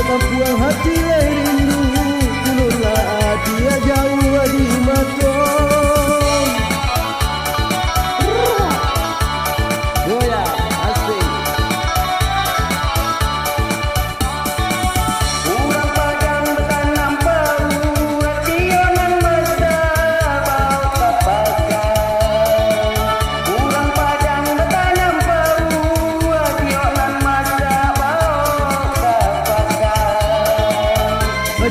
sekampuang hati rindu, ulurlah dia jauh di matong. Goyang, asik. Urang padang bertanam pau, hati onan mesra bau kapakan. Urang padang bertanam pau, hati onan mesra bau kapakan.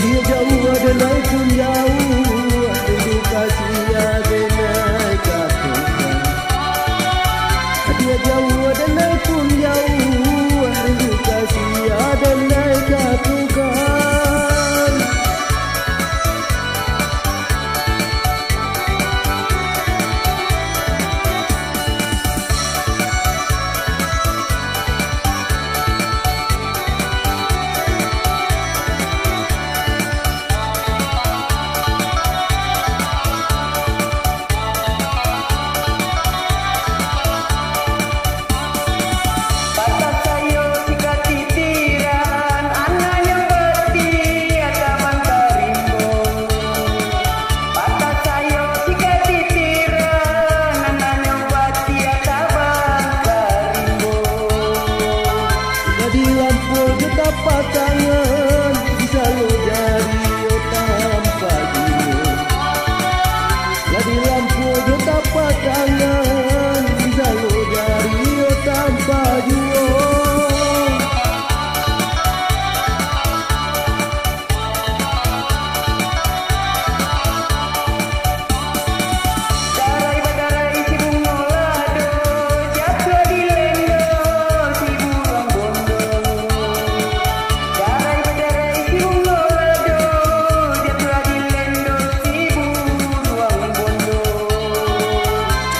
Dia jauh adalah pun jauh, rindu kasih adalah katakan. Dia jauh adalah pun jauh, rindu kasih adalah katakan. Tapak tangan selalu jari tanpa jiwa. Jadi lampu je tapak tangan selalu jari tanpa jiwa. Darai badarai si bunga lado, jatuh di lendo si burung bondo.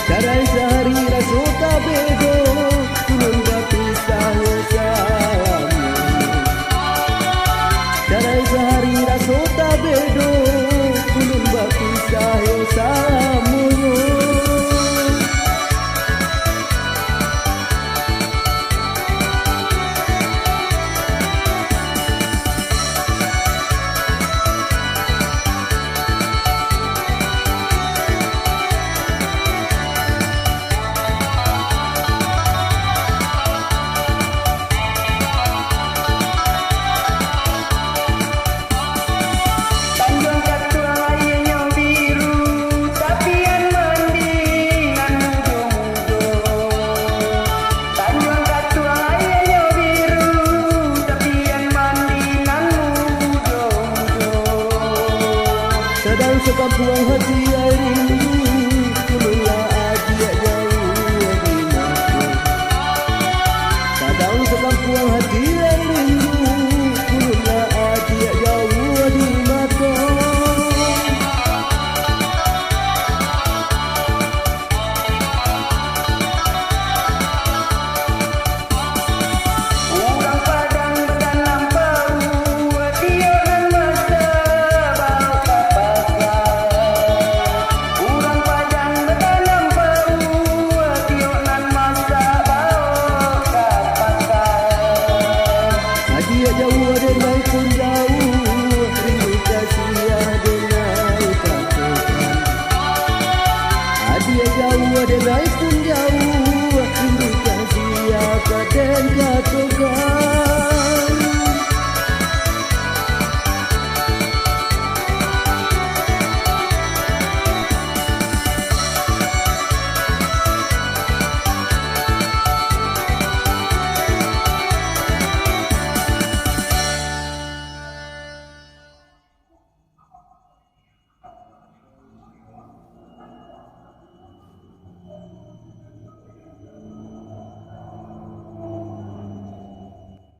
Darai sehari rasa tak bego, turun berpisah sama. Darai sehari rasa tak bego, turun berpisah sama. Sedang sekampuang hati rindu, ulurlah dia jauh di matong. Sedang sekampuang hati